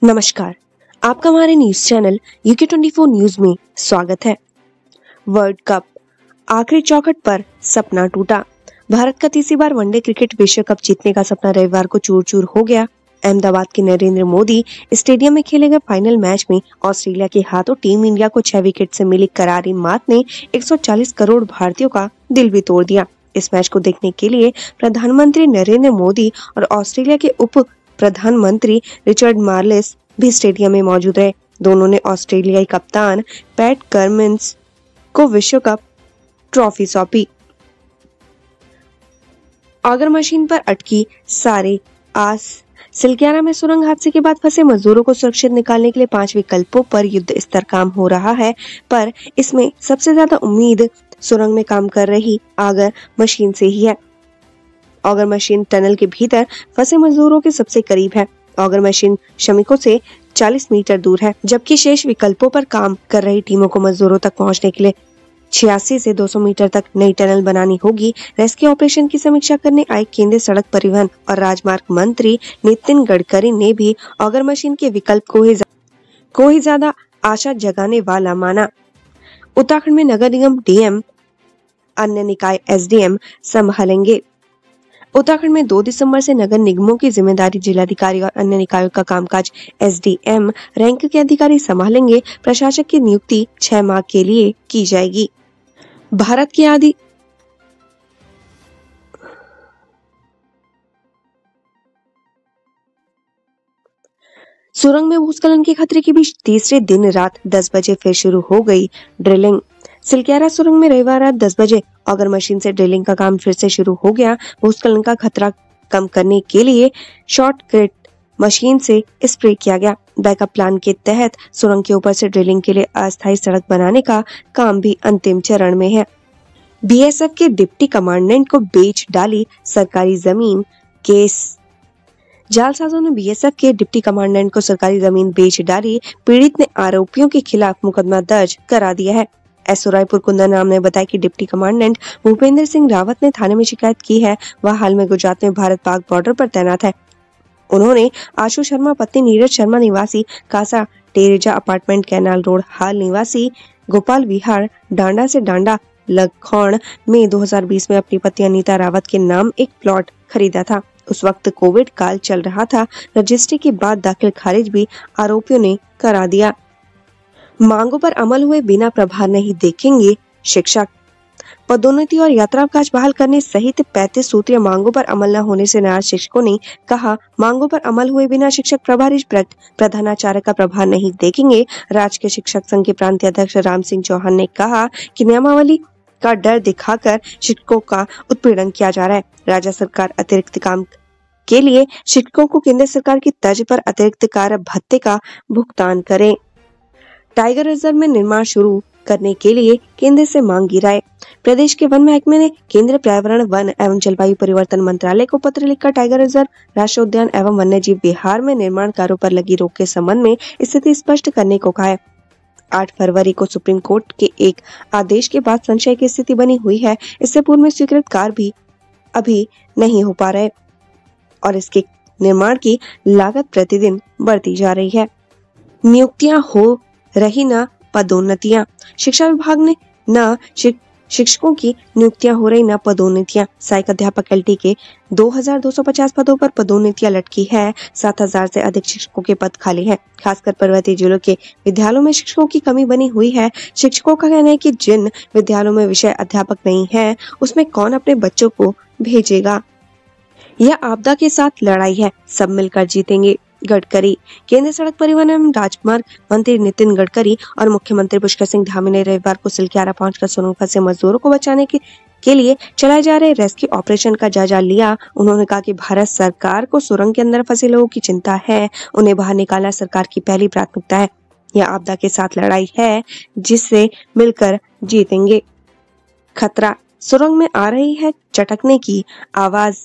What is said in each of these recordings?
नमस्कार, आपका हमारे न्यूज चैनल UK24 न्यूज में स्वागत है। वर्ल्ड कप आखिरी चौखट पर सपना टूटा। भारत का तीसरी बार वनडे क्रिकेट विश्व कप जीतने का सपना रविवार को चूर चूर हो गया। अहमदाबाद के नरेंद्र मोदी स्टेडियम में खेले गए फाइनल मैच में ऑस्ट्रेलिया के हाथों टीम इंडिया को 6 विकेट से मिली करारी मात ने 140 करोड़ भारतीयों का दिल भी तोड़ दिया। इस मैच को देखने के लिए प्रधानमंत्री नरेंद्र मोदी और ऑस्ट्रेलिया के उप प्रधानमंत्री रिचर्ड मार्लेस भी स्टेडियम में मौजूद रहे। दोनों ने ऑस्ट्रेलियाई कप्तान पैट कमिंस को विश्व कप ट्रॉफी सौंपी। ऑगर मशीन पर अटकी सारे आस। सिलक्यारा में सुरंग हादसे के बाद फंसे मजदूरों को सुरक्षित निकालने के लिए 5 विकल्पों पर युद्ध स्तर काम हो रहा है, पर इसमें सबसे ज्यादा उम्मीद सुरंग में काम कर रही ऑगर मशीन से ही है। ऑगर मशीन टनल के भीतर फंसे मजदूरों के सबसे करीब है। ऑगर मशीन श्रमिकों से 40 मीटर दूर है, जबकि शेष विकल्पों पर काम कर रही टीमों को मजदूरों तक पहुंचने के लिए 86 से 200 मीटर तक नई टनल बनानी होगी। रेस्क्यू ऑपरेशन की समीक्षा करने आए केंद्रीय सड़क परिवहन और राजमार्ग मंत्री नितिन गडकरी ने भी ऑगर मशीन के विकल्प को ही ज्यादा आशा जगाने वाला माना। उत्तराखंड में नगर निगम DM अन्य निकाय SDM संभालेंगे। उत्तराखंड में 2 दिसंबर से नगर निगमों की जिम्मेदारी जिलाधिकारी और अन्य निकायों का कामकाज SDM रैंक के अधिकारी संभालेंगे। प्रशासक की नियुक्ति 6 माह के लिए की जाएगी। भारत के आदि सुरंग में भूस्खलन के खतरे के बीच तीसरे दिन रात 10 बजे फिर शुरू हो गई ड्रिलिंग। सिलक्यारा सुरंग में रविवार रात 10 बजे ऑगर मशीन से ड्रिलिंग का काम फिर से शुरू हो गया। भूस्खलन का खतरा कम करने के लिए शॉर्टकट मशीन से स्प्रे किया गया। बैकअप प्लान के तहत सुरंग के ऊपर से ड्रिलिंग के लिए अस्थायी सड़क बनाने का काम भी अंतिम चरण में है। BSF के डिप्टी कमांडेंट को बेच डाली सरकारी जमीन। केस जालसाजों ने BSF के डिप्टी कमांडेंट को सरकारी जमीन बेच डाली। पीड़ित ने आरोपियों के खिलाफ मुकदमा दर्ज करा दिया है। SO रायपुर कुंदन राम ने बताया कि डिप्टी कमांडेंट भूपेंद्र सिंह रावत ने थाने में शिकायत की है। वह हाल में गुजरात में भारत पाक बॉर्डर पर तैनात है। उन्होंने आशु शर्मा पत्नी नीरज शर्मा निवासी Casa Tereza apartment canal road हाल निवासी गोपाल विहार डांडा से डांडा लखौड़ में 2020 में अपनी पत्नी अनीता रावत के नाम एक प्लॉट खरीदा था। उस वक्त कोविड काल चल रहा था। रजिस्ट्री के बाद दाखिल खारिज भी आरोपियों ने करा दिया। मांगों पर अमल हुए बिना प्रभार नहीं देखेंगे शिक्षक। पदोन्नति और यात्रावकाश बहाल करने सहित 35 सूत्रीय मांगों पर अमल न होने से नाराज शिक्षकों ने कहा, मांगों पर अमल हुए बिना शिक्षक प्रभारी प्रधानाचार्य का प्रभार नहीं देखेंगे। राजकीय शिक्षक संघ के प्रांतीय अध्यक्ष राम सिंह चौहान ने कहा कि नियमावली का डर दिखाकर शिक्षकों का उत्पीड़न किया जा रहा है। राज्य सरकार अतिरिक्त काम के लिए शिक्षकों को केंद्र सरकार की तर्ज पर अतिरिक्त कार्य भत्ते का भुगतान करे। टाइगर रिजर्व में निर्माण शुरू करने के लिए केंद्र से मांगी राय। प्रदेश के वन महकमे ने केंद्र पर्यावरण वन एवं जलवायु परिवर्तन मंत्रालय को पत्र लिखकर टाइगर रिजर्व राष्ट्रीय उद्यान एवं वन्यजीव विहार में निर्माण कार्यों पर लगी रोक के संबंध में स्थिति स्पष्ट करने को कहा है। 8 फरवरी को सुप्रीम कोर्ट के एक आदेश के बाद संशय की स्थिति बनी हुई है। इससे पूर्व में स्वीकृत कार्य भी अभी नहीं हो पा रहे और इसके निर्माण की लागत प्रतिदिन बढ़ती जा रही है। नियुक्तियां हो रही न पदोन्नतियां। शिक्षा विभाग ने न शिक्षकों की नियुक्तियां हो रही न पदोन्नतियां। सहायक अध्यापक LT के 2250 पदों पर पदोन्नतियां लटकी है। 7000 से अधिक शिक्षकों के पद खाली है। खासकर पर्वतीय जिलों के विद्यालयों में शिक्षकों की कमी बनी हुई है। शिक्षकों का कहना है कि जिन विद्यालयों में विषय अध्यापक नहीं है, उसमें कौन अपने बच्चों को भेजेगा। यह आपदा के साथ लड़ाई है, सब मिलकर जीतेंगे। गडकरी। केंद्रीय सड़क परिवहन एवं राजमार्ग मंत्री नितिन गडकरी और मुख्यमंत्री पुष्कर सिंह धामी ने रविवार को सिलक्यारा पहुंचकर सुरंग फंसे मजदूरों को बचाने के लिए चलाए जा रहे रेस्क्यू ऑपरेशन का जायजा लिया। उन्होंने कहा कि भारत सरकार को सुरंग के अंदर फंसे लोगों की चिंता है। उन्हें बाहर निकालना सरकार की पहली प्राथमिकता है। यह आपदा के साथ लड़ाई है, जिससे मिलकर जीतेंगे। खतरा। सुरंग में आ रही है चटकने की आवाज।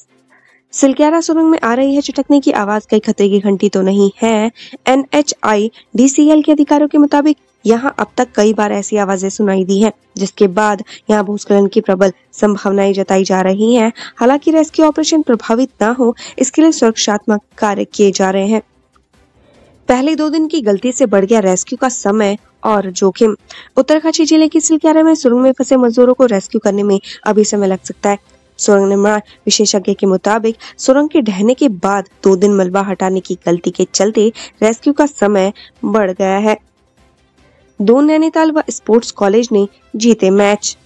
सिलक्यारा सुरंग में आ रही है चटकने की आवाज। कई खतरे की घंटी तो नहीं है। NHIDCL के अधिकारियों के मुताबिक यहाँ अब तक कई बार ऐसी आवाजें सुनाई दी हैं, जिसके बाद यहाँ भूस्खलन की प्रबल संभावनाएं जताई जा रही हैं। हालांकि रेस्क्यू ऑपरेशन प्रभावित न हो, इसके लिए सुरक्षात्मक कार्य किए जा रहे हैं। पहले 2 दिन की गलती से बढ़ गया रेस्क्यू का समय और जोखिम। उत्तरकाशी जिले की सिलक्यारा में सुरंग में फंसे मजदूरों को रेस्क्यू करने में अभी समय लग सकता है। सुरंग निर्माण विशेषज्ञ के मुताबिक सुरंग के ढहने के बाद 2 दिन मलबा हटाने की गलती के चलते रेस्क्यू का समय बढ़ गया है। दून नैनीताल व स्पोर्ट्स कॉलेज ने जीते मैच।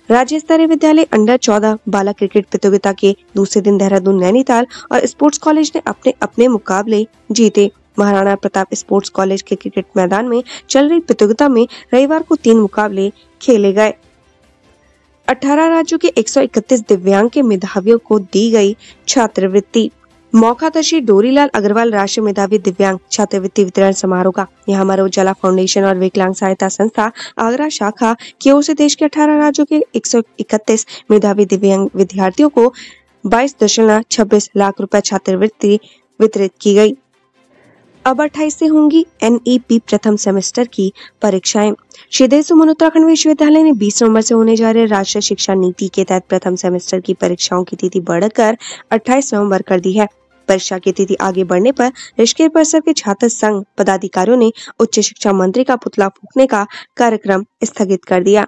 राज्य स्तरीय विद्यालय अंडर 14 बालक क्रिकेट प्रतियोगिता के दूसरे दिन देहरादून नैनीताल और स्पोर्ट्स कॉलेज ने अपने अपने मुकाबले जीते। महाराणा प्रताप स्पोर्ट्स कॉलेज के क्रिकेट मैदान में चल रही प्रतियोगिता में रविवार को 3 मुकाबले खेले गए। 18 राज्यों के 131 दिव्यांग के मेधावियों को दी गई छात्रवृत्ति। मौकादर्शी डोरीलाल अग्रवाल राष्ट्रीय मेधावी दिव्यांग छात्रवृत्ति वितरण समारोह का यहाँ हमारा उजाला फाउंडेशन और विकलांग सहायता संस्था आगरा शाखा की ओर से देश के 18 राज्यों के 131 मेधावी दिव्यांग विद्यार्थियों को 22.26 लाख रुपए छात्रवृत्ति वितरित की गई। अब 28 से होंगी NEP प्रथम सेमेस्टर की परीक्षाएं। श्रीदेव सुमन उत्तराखंड विश्वविद्यालय ने 20 नवंबर से होने जा रहे राष्ट्रीय शिक्षा नीति के तहत प्रथम सेमेस्टर की परीक्षाओं की तिथि बढ़कर 28 नवंबर कर दी है। परीक्षा की तिथि आगे बढ़ने पर ऋषिकेश परिसर के छात्र संघ पदाधिकारियों ने उच्च शिक्षा मंत्री का पुतला फूंकने का कार्यक्रम स्थगित कर दिया।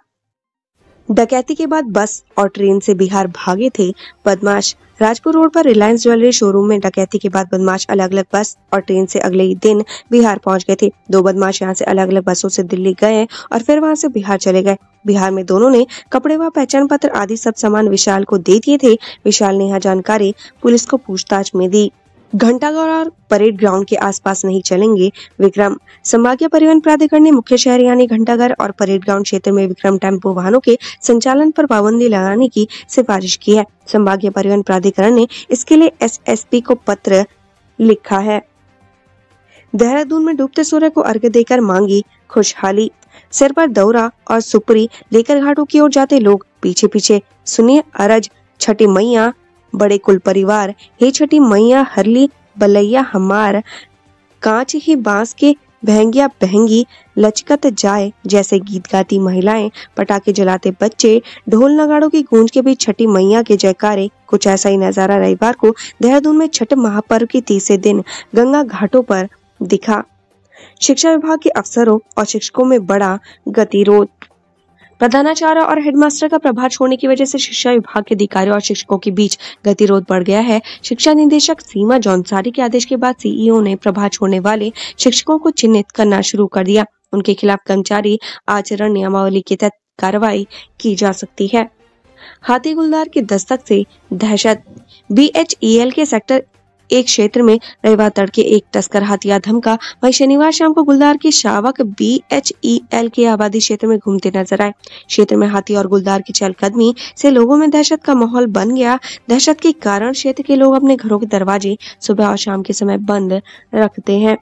डकैती के बाद बस और ट्रेन से बिहार भागे थे बदमाश। राजपुर रोड पर रिलायंस ज्वेलरी शोरूम में डकैती के बाद बदमाश अलग अलग बस और ट्रेन से अगले ही दिन बिहार पहुंच गए थे। 2 बदमाश यहां से अलग अलग बसों से दिल्ली गए और फिर वहां से बिहार चले गए। बिहार में दोनों ने कपड़े व पहचान पत्र आदि सब सामान विशाल को दे दिए थे। विशाल ने यह जानकारी पुलिस को पूछताछ में दी। घंटाघर और परेड ग्राउंड के आसपास नहीं चलेंगे विक्रम। संभागीय परिवहन प्राधिकरण ने मुख्य शहर यानी घंटाघर और परेड ग्राउंड क्षेत्र में विक्रम टेम्पो वाहनों के संचालन पर पाबंदी लगाने की सिफारिश की है। संभागीय परिवहन प्राधिकरण ने इसके लिए SSP को पत्र लिखा है। देहरादून में डूबते सूर्य को अर्घ्य देकर मांगी खुशहाली। सिर पर दौरा और सुपरी लेकर घाटों की ओर जाते लोग। पीछे पीछे सुनिए अरज छठी मैया बड़े कुल परिवार। हे छठी मैया हरली बलैया हमार, कांच ही बांस के बहंगिया बहंगी लचकत जाए जैसे गीत गाती महिलाएं, पटाखे जलाते बच्चे, ढोल नगाड़ों की गूंज के बीच छठी मैया के जयकारे। कुछ ऐसा ही नजारा रविवार को देहरादून में छठ महापर्व के तीसरे दिन गंगा घाटों पर दिखा। शिक्षा विभाग के अफसरों और शिक्षकों में बड़ा गतिरोध। प्रधानाचार्य और हेडमास्टर का प्रभार छोड़ने की वजह से शिक्षा विभाग के अधिकारियों और शिक्षकों के बीच गतिरोध बढ़ गया है। शिक्षा निदेशक सीमा जौनसारी के आदेश के बाद CEO ने प्रभार छोड़ने वाले शिक्षकों को चिन्हित करना शुरू कर दिया। उनके खिलाफ कर्मचारी आचरण नियमावली के तहत कार्रवाई की जा सकती है। हाथी गुलदार के दस्तक से दहशत। BHEL के सेक्टर 1 क्षेत्र में रविवार तड़के एक तस्कर हथियार धमका। वहीं शनिवार शाम को गुलदार के शावक BHEL के आबादी क्षेत्र में घूमते नजर आए। क्षेत्र में हाथी और गुलदार की चहलकदमी से लोगों में दहशत का माहौल बन गया। दहशत के कारण क्षेत्र के लोग अपने घरों के दरवाजे सुबह और शाम के समय बंद रखते हैं।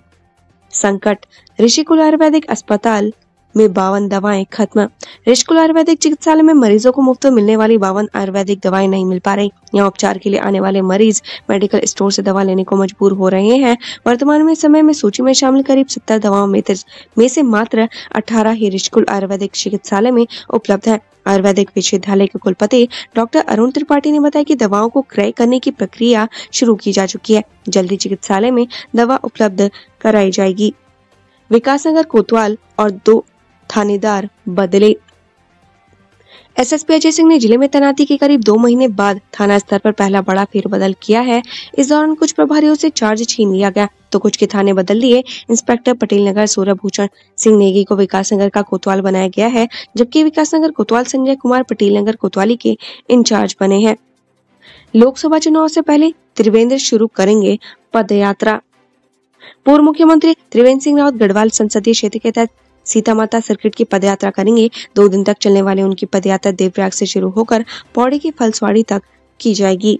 संकट। ऋषिकुल आयुर्वेदिक अस्पताल में 52 दवाएं खत्म। ऋषिकुल आयुर्वेदिक चिकित्सालय में मरीजों को मुफ्त मिलने वाली 52 आयुर्वेदिक दवाएं नहीं मिल पा रही। यहाँ उपचार के लिए आने वाले मरीज मेडिकल स्टोर से दवा लेने को मजबूर हो रहे हैं। वर्तमान में समय में सूची में शामिल करीब 70 दवाओं में से मात्र 18 ही ऋषिकुल आयुर्वेदिक चिकित्सालय में उपलब्ध है। आयुर्वेदिक विश्वविद्यालय के कुलपति डॉक्टर अरुण त्रिपाठी ने बताया कि दवाओं को क्रय करने की प्रक्रिया शुरू की जा चुकी है। जल्दी चिकित्सालय में दवा उपलब्ध कराई जाएगी। विकासनगर कोतवाल और 2 थानेदार बदले। SSP अजय सिंह ने जिले में तैनाती के करीब 2 महीने बाद थाना स्तर पर पहला बड़ा फेरबदल किया है। इस दौरान कुछ प्रभारियों से चार्ज छीन लिया गया तो कुछ के थाने बदल दिए। इंस्पेक्टर पटेल नगर सूर्यभूषण सिंह नेगी को विकासनगर का कोतवाल बनाया गया है, जबकि विकासनगर कोतवाल संजय कुमार पटेल नगर कोतवाली के इंचार्ज बने हैं। लोकसभा चुनाव से पहले त्रिवेंद्र शुरू करेंगे पदयात्रा। पूर्व मुख्यमंत्री त्रिवेंद्र सिंह रावत गढ़वाल संसदीय क्षेत्र के तहत सीता माता सर्किट की पदयात्रा करेंगे। 2 दिन तक चलने वाली उनकी पदयात्रा देवप्रयाग से शुरू होकर पौड़ी की फलसवाड़ी तक की जाएगी।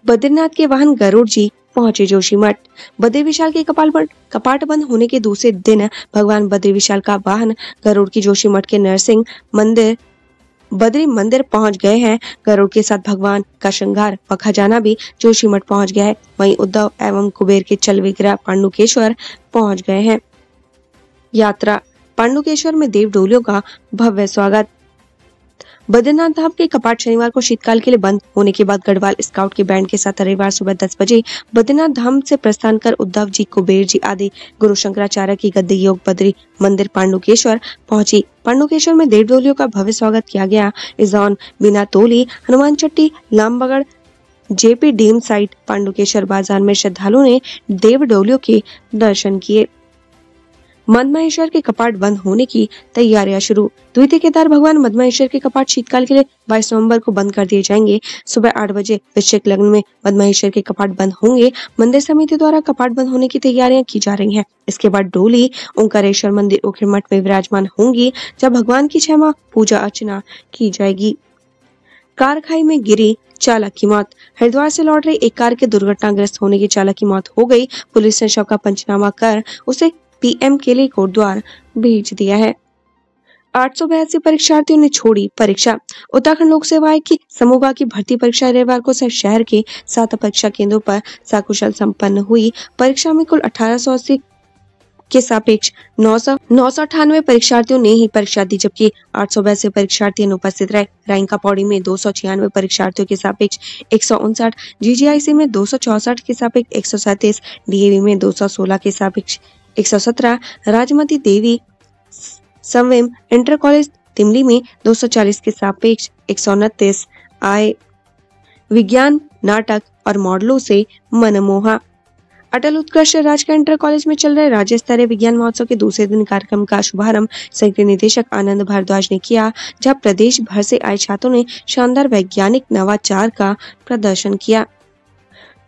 बद्रीनाथ के वाहन गरुड़ जी पहुंचे जोशीमठ। बद्री विशाल के कपाट बंद होने के दूसरे दिन भगवान बद्री विशाल का वाहन गरुड़ की जोशीमठ के नरसिंह मंदिर बद्री मंदिर पहुंच गए हैं। गरुड़ के साथ भगवान का श्रृंगार व खजाना भी जोशीमठ पहुंच गया है। वहीं उद्धव एवं कुबेर के चल विग्रह पांडुकेश्वर पहुंच गए हैं। यात्रा। पांडुकेश्वर में देव डोलियों का भव्य स्वागत। बद्रीनाथ धाम के कपाट शनिवार को शीतकाल के लिए बंद होने के बाद गढ़वाल स्काउट के बैंड के साथ रविवार सुबह 10 बजे बद्रीनाथ धाम से प्रस्थान कर उद्धव जी, कुबेर जी आदि गुरु शंकराचार्य की गद्दी योग बद्री मंदिर पांडुकेश्वर पहुंची। पांडुकेश्वर में देव डोलियों का भव्य स्वागत किया गया। इस दौरान बिना तोली, Hanuman Chatti, Lambagad, JP dam site, Pandukeshwar बाजार में श्रद्धालुओं ने देव डोलियों के दर्शन किए। मदमहेश्वर के कपाट बंद होने की तैयारियां शुरू। द्वितीय केदार भगवान मदमहेश्वर के कपाट शीतकाल के लिए 22 नवंबर को बंद कर दिए जाएंगे। सुबह 8 बजे वृश्चिक लग्न में मदमहेश्वर के कपाट बंद होंगे। मंदिर समिति द्वारा कपाट बंद होने की तैयारियां की जा रही हैं। इसके बाद डोली ओंकारेश्वर मंदिर उखिर मठ में विराजमान होंगी, जब भगवान की 6 माह पूजा अर्चना की जाएगी। कार खाई में गिरी, चालक की मौत। हरिद्वार से लौट रही एक कार के दुर्घटनाग्रस्त होने की चालक की मौत हो गई। पुलिस ने शव का पंचनामा कर उसे पीएम के लिए कोटद्वार भेज दिया है। 882 परीक्षार्थियों ने छोड़ी परीक्षा। उत्तराखंड लोक सेवा आयोग की समूह की भर्ती परीक्षा रविवार को शहर के 7 परीक्षा केंद्रों पर सकुशल संपन्न हुई। परीक्षा में कुल 1880 के सापेक्ष 998 परीक्षार्थियों ने ही परीक्षा दी, जबकि 882 परीक्षार्थी अनुपस्थित रहे। रायंका पौड़ी में 296 परीक्षार्थियों के सापेक्ष 159, जीजीआईसी में 264 के सापेक्ष 137, डीएवी में 216 के सापेक्ष 117, राजमती देवी संवेम इंटर कॉलेज तिमली में 240 के सापेक्ष 129 आए। विज्ञान, नाटक और मॉडलों से मनमोहा। अटल उत्कृष्ट राजकीय इंटर कॉलेज में चल रहे राज्य स्तरीय विज्ञान महोत्सव के दूसरे दिन कार्यक्रम का शुभारंभ संयुक्त निदेशक आनंद भारद्वाज ने किया, जहां प्रदेश भर से आए छात्रों ने शानदार वैज्ञानिक नवाचार का प्रदर्शन किया।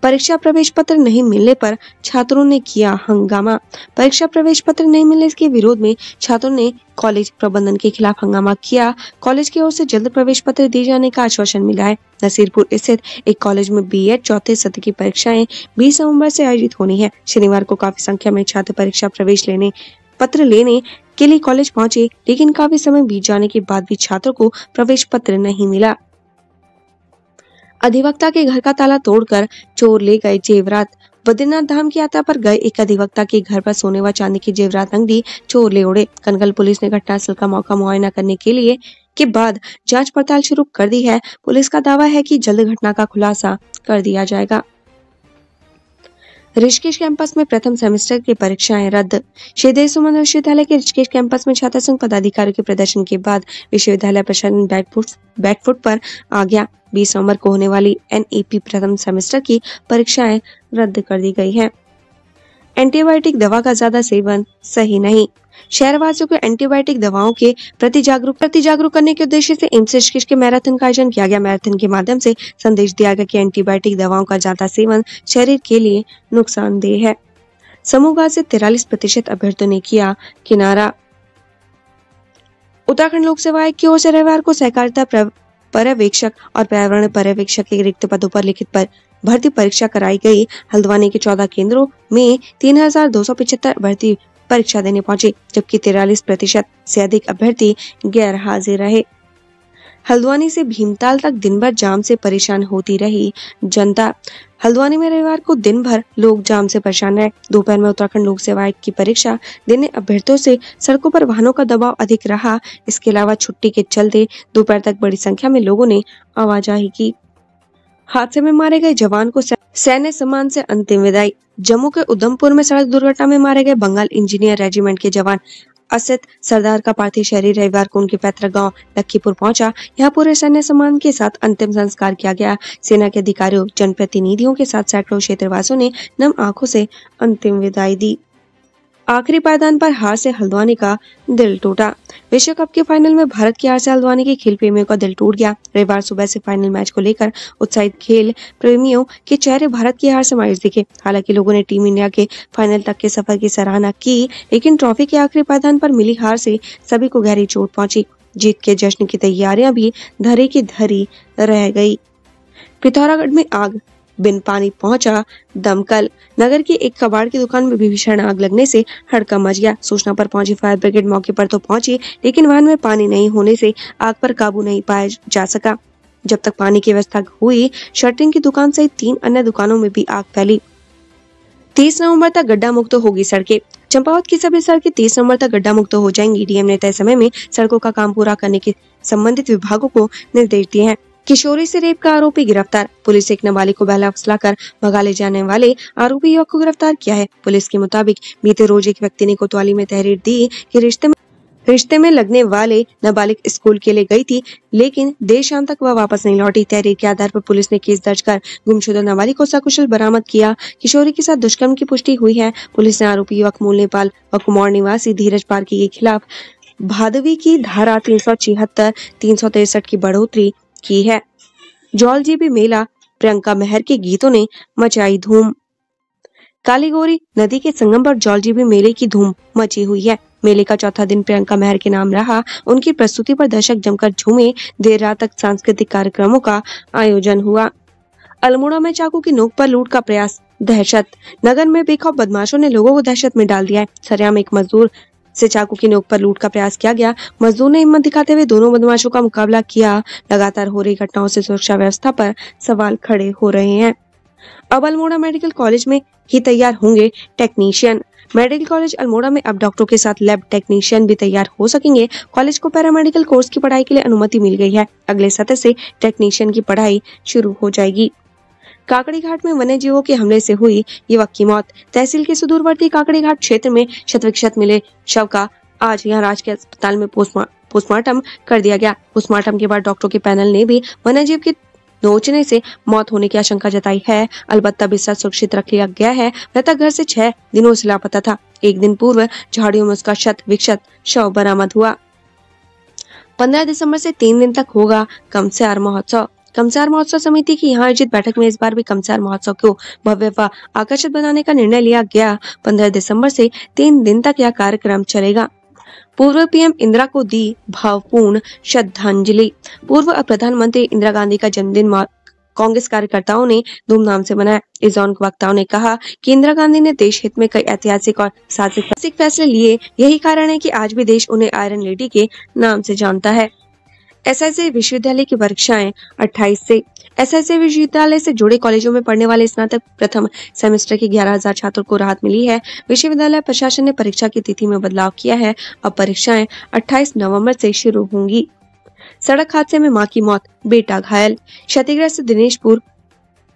परीक्षा प्रवेश पत्र नहीं मिलने पर छात्रों ने किया हंगामा। परीक्षा प्रवेश पत्र नहीं मिलने के विरोध में छात्रों ने कॉलेज प्रबंधन के खिलाफ हंगामा किया। कॉलेज की ओर से जल्द प्रवेश पत्र दिए जाने का आश्वासन मिला है। नसीरपुर स्थित एक कॉलेज में बीएड चौथे सत्र की परीक्षाएं 20 नवंबर से आयोजित होनी है। शनिवार को काफी संख्या में छात्र परीक्षा प्रवेश पत्र लेने के लिए कॉलेज पहुंचे, लेकिन काफी समय बीत जाने के बाद भी छात्रों को प्रवेश पत्र नहीं मिला। अधिवक्ता के घर का ताला तोड़कर चोर ले गए जेवरात। बद्रीनाथ धाम की यात्रा पर गए एक अधिवक्ता के घर पर सोने व चांदी की जेवरात नकदी चोर ले उड़े। कनगल पुलिस ने घटनास्थल का मौका मुआयना करने के बाद जांच पड़ताल शुरू कर दी है। पुलिस का दावा है कि जल्द घटना का खुलासा कर दिया जाएगा। ऋषिकेश कैंपस में प्रथम सेमेस्टर की परीक्षाएं रद्द। श्री देव सुमन विश्वविद्यालय के ऋषिकेश कैंपस में छात्र संघ पदाधिकारियों के प्रदर्शन के बाद विश्वविद्यालय प्रशासन बैकफुट पर आ गया। 20 नवंबर को होने वाली एनईपी प्रथम सेमेस्टर की परीक्षाएं रद्द कर दी गई हैं। एंटीबायोटिक दवा का ज्यादा सेवन सही नहीं। शहरवासियों को एंटीबायोटिक दवाओं के प्रति जागरूक करने के उद्देश्य से एम्स ऋषिकेश के मैराथन का आयोजन किया गया। मैराथन के माध्यम से संदेश दिया गया कि एंटीबायोटिक दवाओं का ज्यादा सेवन शरीर के लिए नुकसानदेह है। समूह से 43% अभ्यर्थियों ने किया किनारा। उत्तराखंड लोक सेवा आयोग की ओर से रविवार को सहकारिता पर्यवेक्षक और पर्यावरण पर्यवेक्षक के रिक्त पदों पर लिखित भर्ती परीक्षा कराई गई। हल्द्वानी के 14 केंद्रों में 3275 अभ्यर्थी परीक्षा देने पहुंचे, जबकि 43% से अधिक अभ्यर्थी गैर हाजिर रहे। हल्द्वानी से भीमताल तक दिन भर जाम से परेशान होती रही जनता। हल्द्वानी में रविवार को दिन भर लोग जाम से परेशान रहे। दोपहर में उत्तराखंड लोक सेवा आयोग की परीक्षा देने अभ्यर्थियों से सड़कों पर वाहनों का दबाव अधिक रहा। इसके अलावा छुट्टी के चलते दोपहर तक बड़ी संख्या में लोगों ने आवाजाही की। हादसे में मारे गए जवान को सैन्य सम्मान से अंतिम विदाई। जम्मू के उधमपुर में सड़क दुर्घटना में मारे गए बंगाल इंजीनियर रेजिमेंट के जवान असित सरदार का पार्थिव शरीर रविवार को उनके पैतृक गांव लखीपुर पहुंचा। यहाँ पूरे सैन्य सम्मान के साथ अंतिम संस्कार किया गया। सेना के अधिकारियों, जनप्रतिनिधियों के साथ सैकड़ों क्षेत्रवासियों ने नम आंखों से अंतिम विदाई दी। आखिरी पायदान पर हार से हल्द्वानी का दिल टूटा। विश्व कप के फाइनल में भारत की हार से हल्द्वानी के खेल प्रेमियों का दिल टूट गया। रविवार सुबह से फाइनल मैच को लेकर उत्साहित खेल प्रेमियों के चेहरे भारत की हार से मायूस दिखे। हालांकि लोगों ने टीम इंडिया के फाइनल तक के सफर की सराहना की, लेकिन ट्रॉफी के आखिरी पायदान पर मिली हार से सभी को गहरी चोट पहुंची। जीत के जश्न की तैयारियां भी धरी की धरी रह गई। पिथौरागढ़ में आग, बिन पानी पहुंचा दमकल। नगर की एक कबाड़ की दुकान में भीषण आग लगने से हड़कंप मच गया। सूचना पर पहुंची फायर ब्रिगेड मौके पर तो पहुंची, लेकिन वाहन में पानी नहीं होने से आग पर काबू नहीं पाया जा सका। जब तक पानी की व्यवस्था हुई, शटरिंग की दुकान सहित 3 अन्य दुकानों में भी आग फैली। 30 नवंबर तक गड्ढा मुक्त होगी सड़कें। चंपावत की सभी सड़कें 30 नवंबर तक गड्ढा मुक्त हो जाएंगी। डीएम ने तय समय में सड़कों का काम पूरा करने के संबंधित विभागों को निर्देश दिए हैं। किशोरी से रेप का आरोपी गिरफ्तार। पुलिस एक नाबालिग को बहला फुसलाकर भगा ले जाने वाले आरोपी युवक को गिरफ्तार किया है। पुलिस के मुताबिक बीते रोज एक व्यक्ति ने कोतवाली में तहरीर दी कि रिश्ते में लगने वाले नाबालिग स्कूल के लिए गई थी, लेकिन देर शाम तक वह वापस नहीं लौटी। तहरीर के आधार पर पुलिस ने केस दर्ज कर गुमशुदा नाबालिग को सकुशल बरामद किया। किशोरी के साथ दुष्कर्म की पुष्टि हुई है। पुलिस ने आरोपी युवक मूल नेपाल व कुमार निवासी धीरज पारकी के खिलाफ भादवी की धारा 376, 363 की बढ़ोतरी की है। जौलजीबी मेला, प्रियंका मेहर के गीतों ने मचाई धूम। कालीगोरी नदी के संगम पर जौलजीबी मेले की धूम मची हुई है। मेले का चौथा दिन प्रियंका मेहर के नाम रहा। उनकी प्रस्तुति पर दर्शक जमकर झूमे। देर रात तक सांस्कृतिक कार्यक्रमों का आयोजन हुआ। अल्मोड़ा में चाकू की नोक पर लूट का प्रयास, दहशत। नगर में बेखौफ बदमाशों ने लोगों को दहशत में डाल दिया है। सरेआम एक मजदूर से चाकू की नोक पर लूट का प्रयास किया गया। मजदूर ने हिम्मत दिखाते हुए दोनों बदमाशों का मुकाबला किया। लगातार हो रही घटनाओं से सुरक्षा व्यवस्था पर सवाल खड़े हो रहे हैं। अब अल्मोड़ा मेडिकल कॉलेज में ही तैयार होंगे टेक्नीशियन। मेडिकल कॉलेज अल्मोड़ा में अब डॉक्टरों के साथ लैब टेक्नीशियन भी तैयार हो सकेंगे। कॉलेज को पैरामेडिकल कोर्स की पढ़ाई के लिए अनुमति मिल गई है। अगले सत्र से टेक्नीशियन की पढ़ाई शुरू हो जाएगी। काकड़ी घाट में वन्य जीवों के हमले से हुई युवक की मौत। तहसील के सुदूरवर्ती काकड़ी घाट क्षेत्र में शत मिले शव का आज यहाँ राजकीय अस्पताल में पोस्टमार्टम कर दिया गया। पोस्टमार्टम के बाद डॉक्टरों के पैनल ने भी वन्य जीव के नोचने से मौत होने की आशंका जताई है। अलबत्ता बिस्तर सुरक्षित रख लिया गया है। मृतक घर से 6 दिनों से लापता था। एक दिन पूर्व झाड़ियों में उसका शत विक्षत शव बरामद हुआ। 15 दिसंबर से 3 दिन तक होगा कमस्यार महोत्सव। कमस्यार महोत्सव समिति की यहाँ आयोजित बैठक में इस बार भी कमस्यार महोत्सव को भव्य व आकर्षित बनाने का निर्णय लिया गया। 15 दिसंबर से 3 दिन तक यह कार्यक्रम चलेगा। पूर्व पीएम इंदिरा को दी भावपूर्ण श्रद्धांजलि। पूर्व प्रधानमंत्री इंदिरा गांधी का जन्मदिन कांग्रेस कार्यकर्ताओं ने धूमधाम से मनाया। इस दौरान वक्ताओं ने कहा कि इंदिरा गांधी ने देश हित में कई ऐतिहासिक और साहसिक फैसले लिए। यही कारण है कि आज भी देश उन्हें आयरन लेडी के नाम से जानता है। एसआईसी विश्वविद्यालय की परीक्षाएं 28 से। एसआईसी विश्वविद्यालय से जुड़े कॉलेजों में पढ़ने वाले स्नातक प्रथम सेमेस्टर के 11,000 छात्रों को राहत मिली है। विश्वविद्यालय प्रशासन ने परीक्षा की तिथि में बदलाव किया है। अब परीक्षाएं 28 नवंबर से शुरू होंगी। सड़क हादसे में मां की मौत, बेटा घायल। क्षतिग्रस्त दिनेशपुर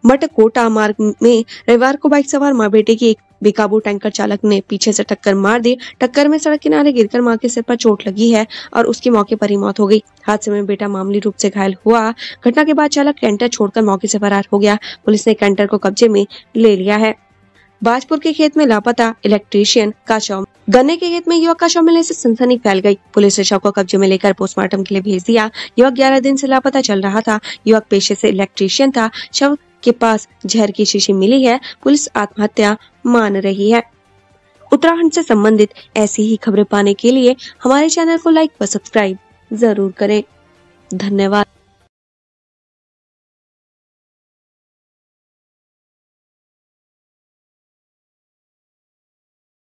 मटकोटा मार्ग में रविवार को बाइक सवार मां बेटे की एक बेकाबू टैंकर चालक ने पीछे से टक्कर मार दी। टक्कर में सड़क किनारे गिरकर मां के सिर पर चोट लगी है और उसकी मौके पर ही मौत हो गई। हादसे में बेटा मामूली रूप से घायल हुआ। घटना के बाद चालक कैंटर छोड़कर मौके से फरार हो गया। पुलिस ने कैंटर को कब्जे में ले लिया है। बाजपुर के खेत में लापता इलेक्ट्रीशियन का शव। गन्ने के खेत में युवक का शव मिलने से सनसनी फैल गई। पुलिस ने शव को कब्जे में लेकर पोस्टमार्टम के लिए भेज दिया। युवक 11 दिन से लापता चल रहा था। युवक पेशे से इलेक्ट्रीशियन था। शव के पास जहर की शीशी मिली है। पुलिस आत्महत्या मान रही है। उत्तराखंड से संबंधित ऐसी ही खबरें पाने के लिए हमारे चैनल को लाइक व सब्सक्राइब जरूर करें। धन्यवाद।